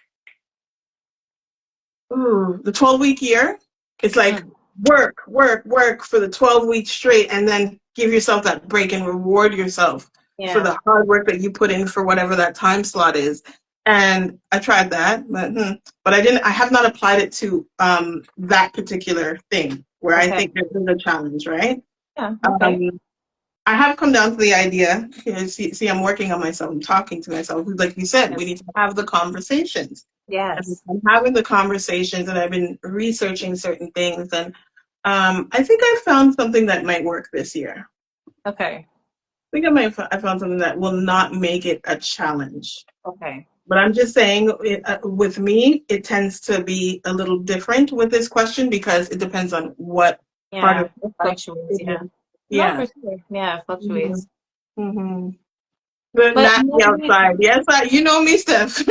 Ooh, the 12-week year. It's like Mm. work, work, work for the 12 weeks straight, and then give yourself that break and reward yourself for Yeah. the hard work that you put in for whatever that time slot is. And I tried that, but I didn't. I have not applied it to that particular thing where I Okay. think there's a challenge, right? Yeah. Okay. Um, I have come down to the idea. See, I'm working on myself. I'm talking to myself. Like you said, Yeah. we need to have the conversations. And Yes. I'm having the conversations, and I've been researching certain things, and I think I found something that might work this year. Okay. I think I found something that will not make it a challenge. Okay. But I'm just saying, with me, it tends to be a little different with this question because it depends on what part Yeah. of It fluctuates. Yeah. No, yeah. for sure. Yeah, it Mm-hmm. fluctuates. Mm-hmm. But But not the maybe outside. Yes, you know me, Steph.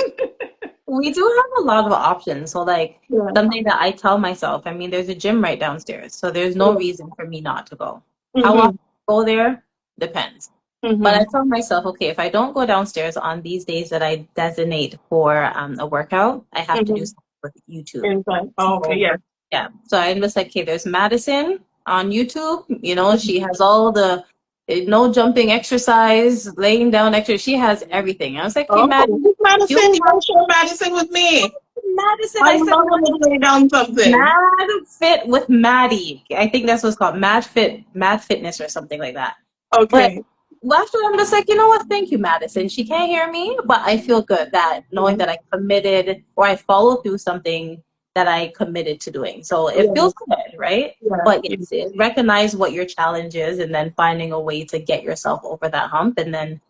we do have a lot of options. So, like, Yeah. something that I tell myself, I mean, there's a gym right downstairs, so there's no reason for me not to go. How Mm-hmm. often I go there depends. But I Mm-hmm. tell myself, okay, if I don't go downstairs on these days that I designate for a workout, I have to do Mm-hmm. something with YouTube. Inside. Oh, okay. So, Yeah. yeah. So I'm just like, okay, there's Madison on YouTube. You know, Mm-hmm. she has all the no jumping exercise, laying down exercise. She has everything. I was like, okay, Oh, Madison, who's Madison? you You have gotta share Madison with me. Madison. I I would said, love to lay down something. Mad Fit with Maddie. I think that's what's called Mad Fit, Mad Fitness or something like that. But Okay. after I'm just like, you know what? Thank you, Madison. She can't hear me, but I feel good that knowing Yeah. that I committed or I followed through something that I committed to doing. So it Yeah. feels good, right? Yeah. But Yeah. yes, recognize what your challenge is and then finding a way to get yourself over that hump, and then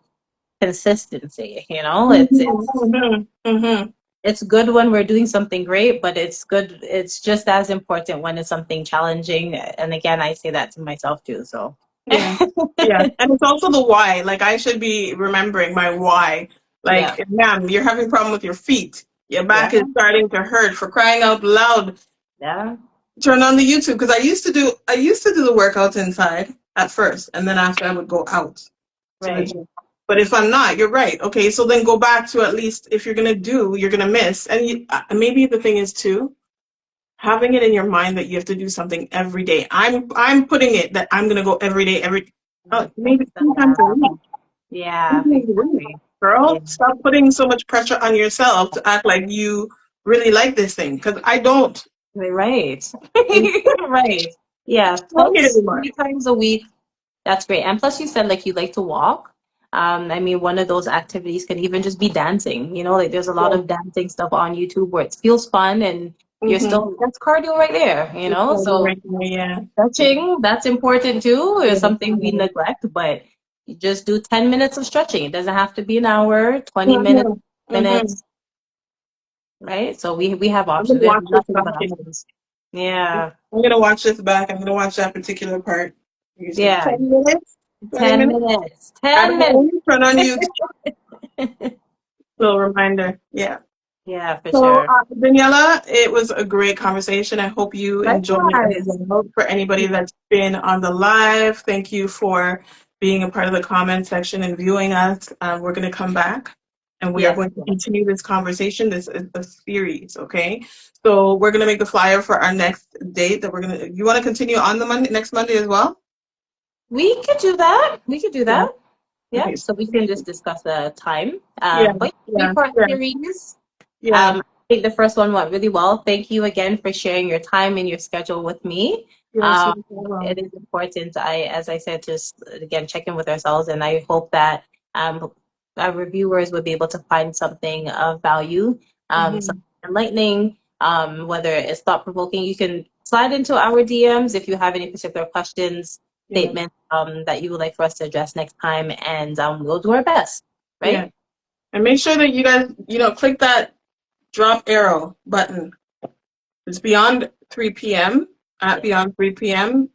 consistency, Mhm. Mhm. it's good when we're doing something great, but it's just as important when it's something challenging. And again, I say that to myself too. So Yeah. Yeah. And it's also the why. Like I should be remembering my why. yeah, Like, ma'am, you're having a problem with your feet. Your yeah, back is starting to hurt. For crying out loud, yeah, turn on the YouTube because I used to do the workouts inside at first, and then after I would go out to the right. gym. But if I'm not, you're right. Okay, so then go back to at least if you're gonna do, you're gonna miss. And maybe the thing is too, having it in your mind that you have to do something every day. I'm putting it that I'm gonna go every day, maybe 2 times a week. Yeah, 2 times a week. exactly. Girl, Yeah, stop putting so much pressure on yourself to act like you really like this thing. Because I don't. right. I Right. Yeah, don't like it twice, anymore. 3 times a week. That's great. And plus, you said like you like to walk. I mean, one of those activities can even just be dancing. Like there's a lot Yeah. of dancing stuff on YouTube where it feels fun and you're Mm-hmm. still, that's cardio right there. So Right now, yeah. stretching, that's important too, is Yeah. something we neglect, but you just do 10 minutes of stretching. It doesn't have to be an hour, 20 minutes, Mm-hmm. Mm-hmm. minutes, right? So we have I'm gonna options. There's watch this nothing back but again. options. Yeah. I'm gonna watch this back. I'm gonna watch that particular part. You said Yeah. 10 minutes? 20 10 minutes? minutes. At 10 minutes. home, turn on YouTube. Little reminder. Yeah. Yeah, for So, sure. Daniela, it was a great conversation. I hope you enjoyed it as Likewise. well. For anybody that's been on the live, thank you for being a part of the comment section and viewing us. We're going to come back and we are Yes. going to continue this conversation. This is a series, okay? So we're going to make the flyer for our next date that you want to continue on the next Monday as well? We could do that. We could do Yeah. that. Yeah. Okay. So we can just discuss the time. Yeah. But Yeah. 3-part Yeah. series. Yeah. I think the first one went really well. Thank you again for sharing your time and your schedule with me. Yes. Um, No problem. it is important, as I said, just again check in with ourselves, and I hope that our reviewers would be able to find something of value, Mhm. something enlightening, whether it's thought provoking. You can slide into our DMs if you have any particular questions, Yeah. statements that you would like for us to address next time, and we'll do our best. Yeah. Right? And make sure that you guys, click that drop arrow button. It's beyond 3 p.m. At Yeah. beyond 3 p.m.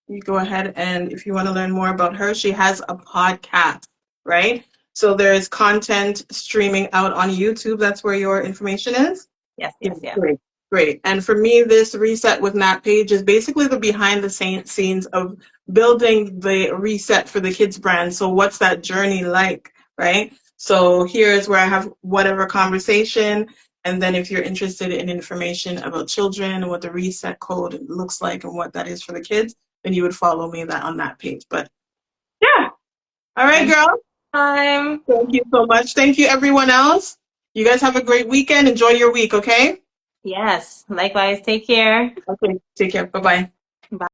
You go ahead and if you want to learn more about her, she has a podcast, right? So there's content streaming out on YouTube. That's where your information is. Yes. Yeah, Yes. Yes. great, great. And for me, this reset with Nat Page is basically the behind the scenes of building the reset for the kids brand. So what's that journey like, right? So here's where I have whatever conversation. And then if you're interested in information about children and what the reset code looks like and what that is for the kids, then you would follow me on that page. But yeah. All right, Until girl. time. Thank you so much. Thank you, everyone else. You guys have a great weekend. Enjoy your week, okay? Yes. Likewise. Take care. Okay, take care. Bye bye. Bye.